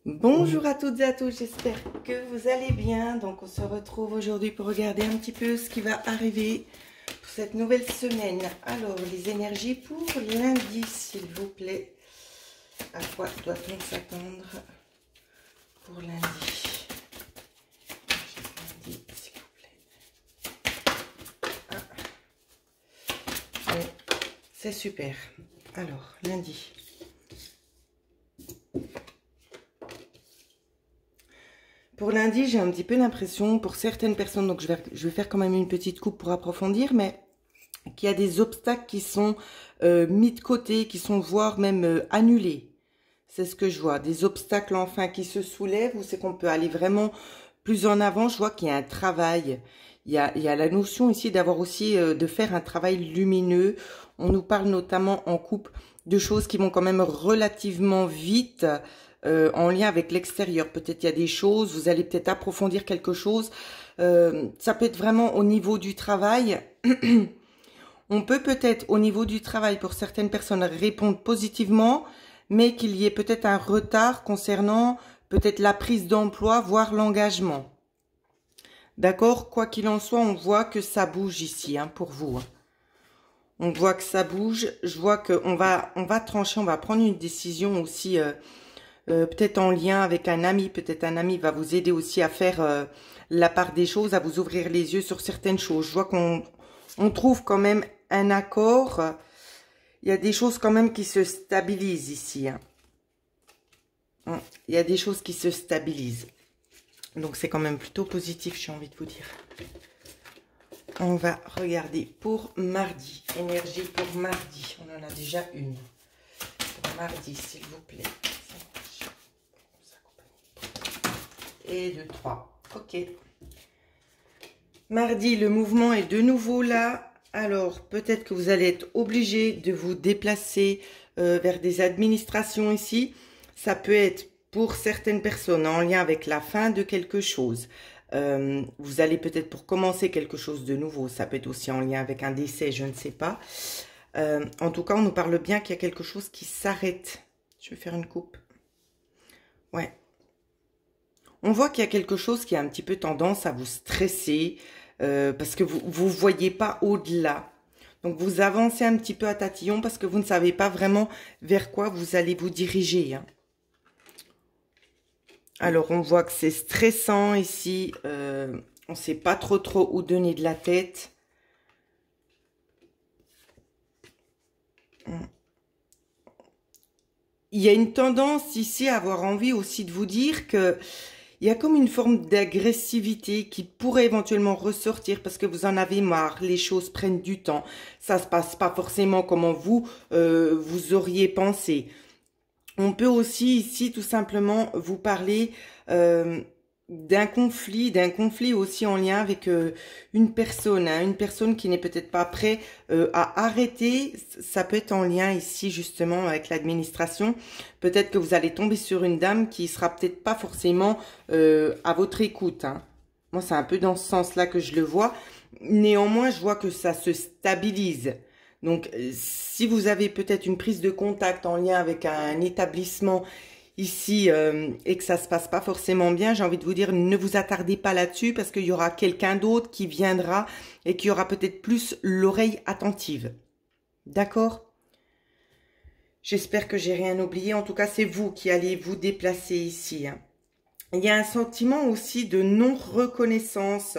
Bonjour à toutes et à tous, j'espère que vous allez bien. Donc on se retrouve aujourd'hui pour regarder un petit peu ce qui va arriver pour cette nouvelle semaine. Alors les énergies pour lundi, s'il vous plaît. À quoi doit-on s'attendre pour lundi? Lundi, s'il vous plaît. Ah. Ouais, c'est super. Alors lundi. Pour lundi, j'ai un petit peu l'impression, pour certaines personnes, donc je vais faire quand même une petite coupe pour approfondir, mais qu'il y a des obstacles qui sont mis de côté, qui sont voire même annulés. C'est ce que je vois, des obstacles enfin qui se soulèvent, où c'est qu'on peut aller vraiment plus en avant. Je vois qu'il y a un travail, il y a la notion ici d'avoir aussi, de faire un travail lumineux. On nous parle notamment en couple de choses qui vont quand même relativement vite, en lien avec l'extérieur. Peut-être il y a des choses, vous allez peut-être approfondir quelque chose. Ça peut être vraiment au niveau du travail. On peut peut-être au niveau du travail pour certaines personnes répondre positivement, mais qu'il y ait peut-être un retard concernant peut-être la prise d'emploi, voire l'engagement. D'accord? Quoi qu'il en soit, on voit que ça bouge ici, hein, pour vous. Hein. On voit que ça bouge. Je vois qu'on va trancher, on va prendre une décision aussi, peut-être en lien avec un ami. Peut-être un ami va vous aider aussi à faire la part des choses, à vous ouvrir les yeux sur certaines choses. Je vois qu'on trouve quand même un accord. Il y a des choses quand même qui se stabilisent ici. Hein. Il y a des choses qui se stabilisent. Donc c'est quand même plutôt positif, j'ai envie de vous dire. On va regarder pour mardi. Énergie pour mardi. On en a déjà une. Pour mardi, s'il vous plaît. Et 2, 3. Ok. Mardi, le mouvement est de nouveau là. Alors, peut-être que vous allez être obligé de vous déplacer vers des administrations ici. Ça peut être pour certaines personnes en lien avec la fin de quelque chose. Vous allez peut-être pour commencer quelque chose de nouveau. Ça peut être aussi en lien avec un décès, je ne sais pas. En tout cas, on nous parle bien qu'il y a quelque chose qui s'arrête. Je vais faire une coupe. Ouais. On voit qu'il y a quelque chose qui a un petit peu tendance à vous stresser. Parce que vous voyez pas au-delà. Donc, vous avancez un petit peu à tatillon parce que vous ne savez pas vraiment vers quoi vous allez vous diriger. Hein. Alors, on voit que c'est stressant ici. On ne sait pas trop où donner de la tête. Il y a une tendance ici à avoir envie aussi de vous dire que il y a comme une forme d'agressivité qui pourrait éventuellement ressortir parce que vous en avez marre, les choses prennent du temps, ça se passe pas forcément comme vous auriez pensé. On peut aussi ici tout simplement vous parler d'un conflit aussi en lien avec une personne qui n'est peut-être pas prête à arrêter. Ça peut être en lien ici justement avec l'administration. Peut-être que vous allez tomber sur une dame qui sera peut-être pas forcément à votre écoute. Hein. Moi, c'est un peu dans ce sens-là que je le vois. Néanmoins, je vois que ça se stabilise. Donc, si vous avez peut-être une prise de contact en lien avec un établissement ici et que ça se passe pas forcément bien, j'ai envie de vous dire, ne vous attardez pas là-dessus parce qu'il y aura quelqu'un d'autre qui viendra et qui aura peut-être plus l'oreille attentive. D'accord? J'espère que j'ai rien oublié. En tout cas, c'est vous qui allez vous déplacer ici. Hein. Il y a un sentiment aussi de non-reconnaissance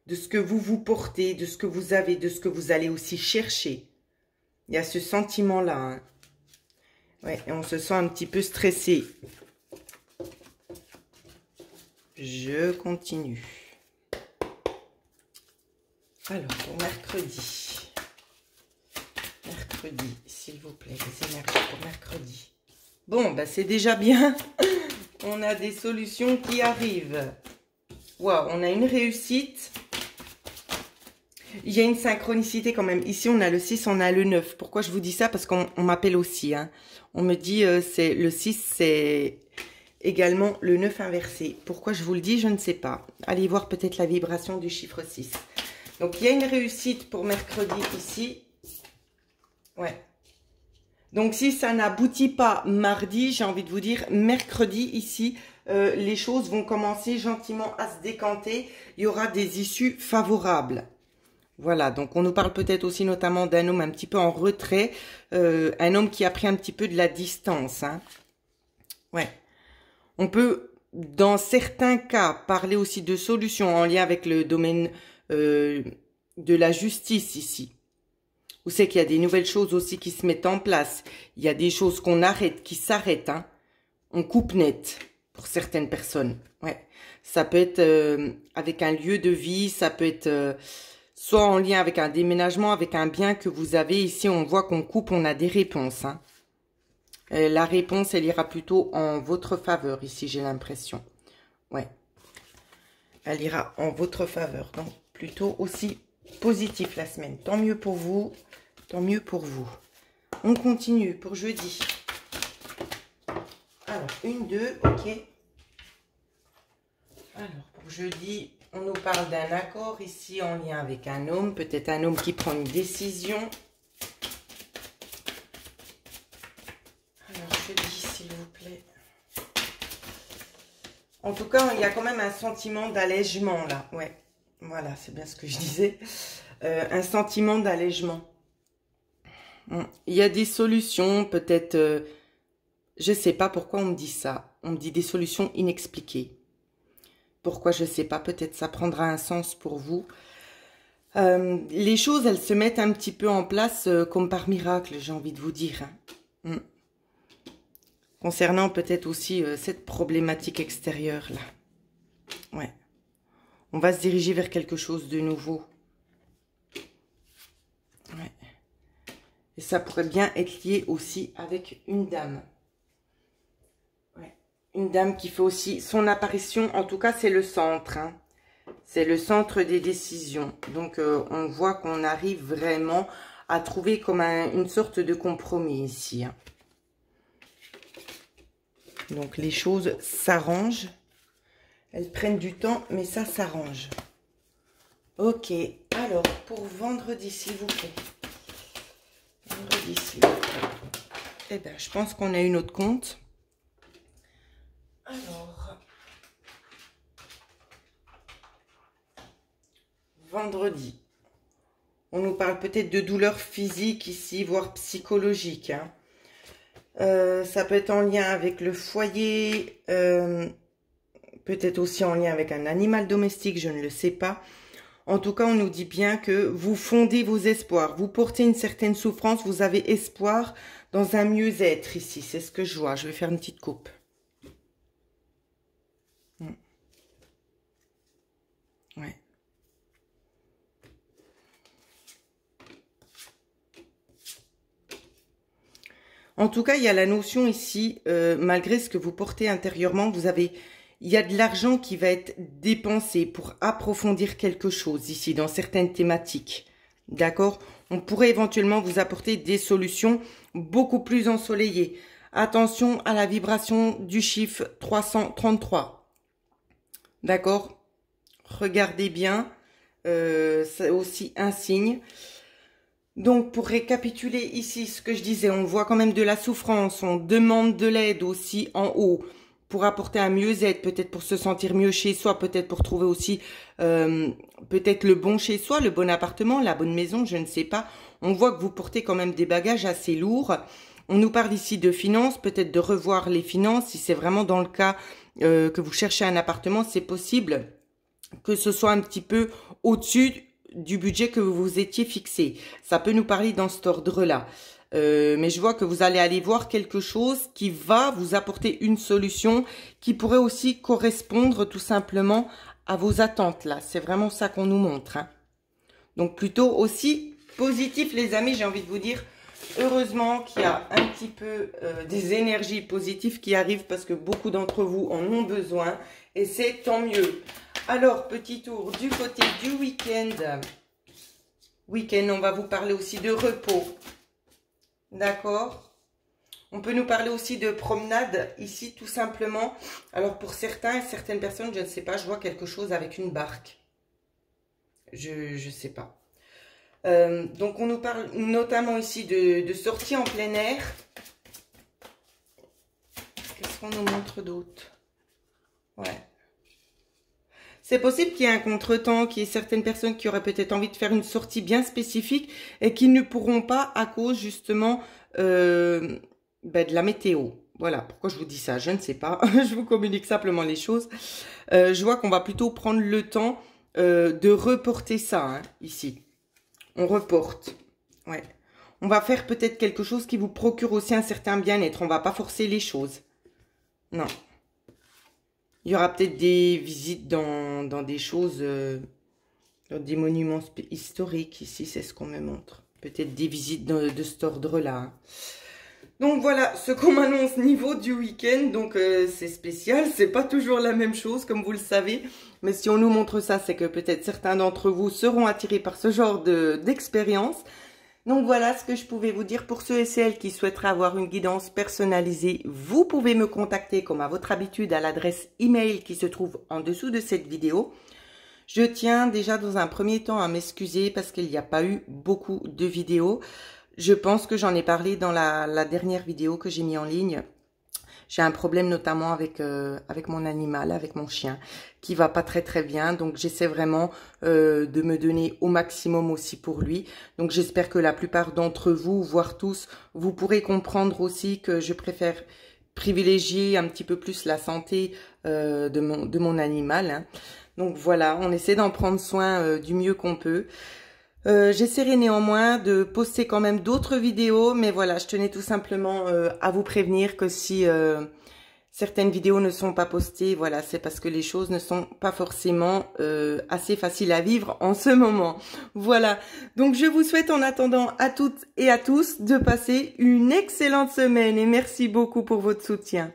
de ce que vous portez, de ce que vous avez, de ce que vous allez aussi chercher. Il y a ce sentiment-là. Hein. Ouais, et on se sent un petit peu stressé. Je continue. Alors, pour mercredi. Mercredi, s'il vous plaît, les énergies pour mercredi. Bon, bah c'est déjà bien. On a des solutions qui arrivent. Waouh, on a une réussite. Il y a une synchronicité quand même. Ici, on a le 6, on a le 9. Pourquoi je vous dis ça? Parce qu'on m'appelle aussi. Hein. On me dit c'est le 6, c'est également le 9 inversé. Pourquoi je vous le dis? Je ne sais pas. Allez voir peut-être la vibration du chiffre 6. Donc, il y a une réussite pour mercredi ici. Ouais. Donc, si ça n'aboutit pas mardi, j'ai envie de vous dire, mercredi, ici, les choses vont commencer gentiment à se décanter. Il y aura des issues favorables. Voilà, donc on nous parle peut-être aussi notamment d'un homme un petit peu en retrait, un homme qui a pris un petit peu de la distance. Hein. Ouais. On peut, dans certains cas, parler aussi de solutions en lien avec le domaine de la justice ici. Vous savez qu'il y a des nouvelles choses aussi qui se mettent en place. Il y a des choses qu'on arrête, qui s'arrêtent. Hein. On coupe net pour certaines personnes. Ouais. Ça peut être avec un lieu de vie, ça peut être... soit en lien avec un déménagement, avec un bien que vous avez. Ici, on voit qu'on coupe, on a des réponses. Hein. La réponse, elle ira plutôt en votre faveur, ici, j'ai l'impression. Ouais. Elle ira en votre faveur. Donc, plutôt aussi positif la semaine. Tant mieux pour vous. Tant mieux pour vous. On continue pour jeudi. Alors, 1, 2, ok. Alors, pour jeudi... On nous parle d'un accord ici en lien avec un homme, peut-être un homme qui prend une décision. Alors, je dis s'il vous plaît. En tout cas, il y a quand même un sentiment d'allègement là. Ouais, voilà, c'est bien ce que je disais. Un sentiment d'allègement. Il y a des solutions, peut-être... je ne sais pas pourquoi on me dit ça. On me dit des solutions inexpliquées. Pourquoi, je ne sais pas, peut-être ça prendra un sens pour vous. Les choses, elles se mettent un petit peu en place comme par miracle, j'ai envie de vous dire. Hein. Concernant peut-être aussi cette problématique extérieure-là. Ouais. On va se diriger vers quelque chose de nouveau. Ouais. Et ça pourrait bien être lié aussi avec une dame. Une dame qui fait aussi son apparition, en tout cas c'est le centre, hein. C'est le centre des décisions. Donc on voit qu'on arrive vraiment à trouver comme une sorte de compromis ici. Hein. Donc les choses s'arrangent, elles prennent du temps, mais ça s'arrange. Ok, alors pour vendredi s'il vous plaît. Vendredi s'il vous plaît. Eh bien je pense qu'on a une autre compte. Alors, vendredi, on nous parle peut-être de douleurs physiques ici, voire psychologiques. Hein. Ça peut être en lien avec le foyer, peut-être aussi en lien avec un animal domestique, je ne le sais pas. En tout cas, on nous dit bien que vous fondez vos espoirs, vous portez une certaine souffrance, vous avez espoir dans un mieux-être ici. C'est ce que je vois. Je vais faire une petite coupe. Ouais. En tout cas, il y a la notion ici, malgré ce que vous portez intérieurement, il y a de l'argent qui va être dépensé pour approfondir quelque chose ici, dans certaines thématiques. D'accord? On pourrait éventuellement vous apporter des solutions beaucoup plus ensoleillées. Attention à la vibration du chiffre 333. D'accord? Regardez bien, c'est aussi un signe. Donc, pour récapituler ici ce que je disais, on voit quand même de la souffrance, on demande de l'aide aussi en haut pour apporter un mieux-être, peut-être pour se sentir mieux chez soi, peut-être pour trouver aussi peut-être le bon chez soi, le bon appartement, la bonne maison, je ne sais pas. On voit que vous portez quand même des bagages assez lourds. On nous parle ici de finances, peut-être de revoir les finances, si c'est vraiment dans le cas que vous cherchez un appartement, c'est possible que ce soit un petit peu au-dessus du budget que vous vous étiez fixé. Ça peut nous parler dans cet ordre-là. Mais je vois que vous allez aller voir quelque chose qui va vous apporter une solution qui pourrait aussi correspondre tout simplement à vos attentes là. C'est vraiment ça qu'on nous montre. Hein. Donc plutôt aussi positif les amis, j'ai envie de vous dire. Heureusement qu'il y a un petit peu des énergies positives qui arrivent parce que beaucoup d'entre vous en ont besoin et c'est tant mieux. Alors, petit tour du côté du week-end. Week-end, on va vous parler aussi de repos. D'accord? On peut nous parler aussi de promenade ici, tout simplement. Alors, pour certains et certaines personnes, je ne sais pas, je vois quelque chose avec une barque. Je ne sais pas. Donc on nous parle notamment ici de sorties en plein air. Qu'est-ce qu'on nous montre d'autre? Ouais. C'est possible qu'il y ait un contretemps, qu'il y ait certaines personnes qui auraient peut-être envie de faire une sortie bien spécifique et qui ne pourront pas à cause justement de la météo. Voilà, pourquoi je vous dis ça, je ne sais pas. Je vous communique simplement les choses. Je vois qu'on va plutôt prendre le temps de reporter ça, hein, ici. On reporte. Ouais. On va faire peut-être quelque chose qui vous procure aussi un certain bien-être. On va pas forcer les choses. Non. Il y aura peut-être des visites dans des choses, dans des monuments historiques. Ici, c'est ce qu'on me montre. Peut-être des visites de cet ordre-là. Hein. Donc voilà ce qu'on m'annonce niveau du week-end. Donc c'est spécial, c'est pas toujours la même chose comme vous le savez. Mais si on nous montre ça, c'est que peut-être certains d'entre vous seront attirés par ce genre d'expérience. Donc voilà ce que je pouvais vous dire pour ceux et celles qui souhaiteraient avoir une guidance personnalisée. Vous pouvez me contacter comme à votre habitude à l'adresse email qui se trouve en dessous de cette vidéo. Je tiens déjà dans un premier temps à m'excuser parce qu'il n'y a pas eu beaucoup de vidéos. Je pense que j'en ai parlé dans la dernière vidéo que j'ai mis en ligne. J'ai un problème notamment avec mon animal, avec mon chien, qui va pas très bien. Donc j'essaie vraiment de me donner au maximum aussi pour lui. Donc j'espère que la plupart d'entre vous, voire tous, vous pourrez comprendre aussi que je préfère privilégier un petit peu plus la santé de mon animal. Hein. Donc voilà, on essaie d'en prendre soin du mieux qu'on peut. J'essaierai néanmoins de poster quand même d'autres vidéos, mais voilà, je tenais tout simplement à vous prévenir que si certaines vidéos ne sont pas postées, voilà, c'est parce que les choses ne sont pas forcément assez faciles à vivre en ce moment. Voilà, donc je vous souhaite en attendant à toutes et à tous de passer une excellente semaine et merci beaucoup pour votre soutien.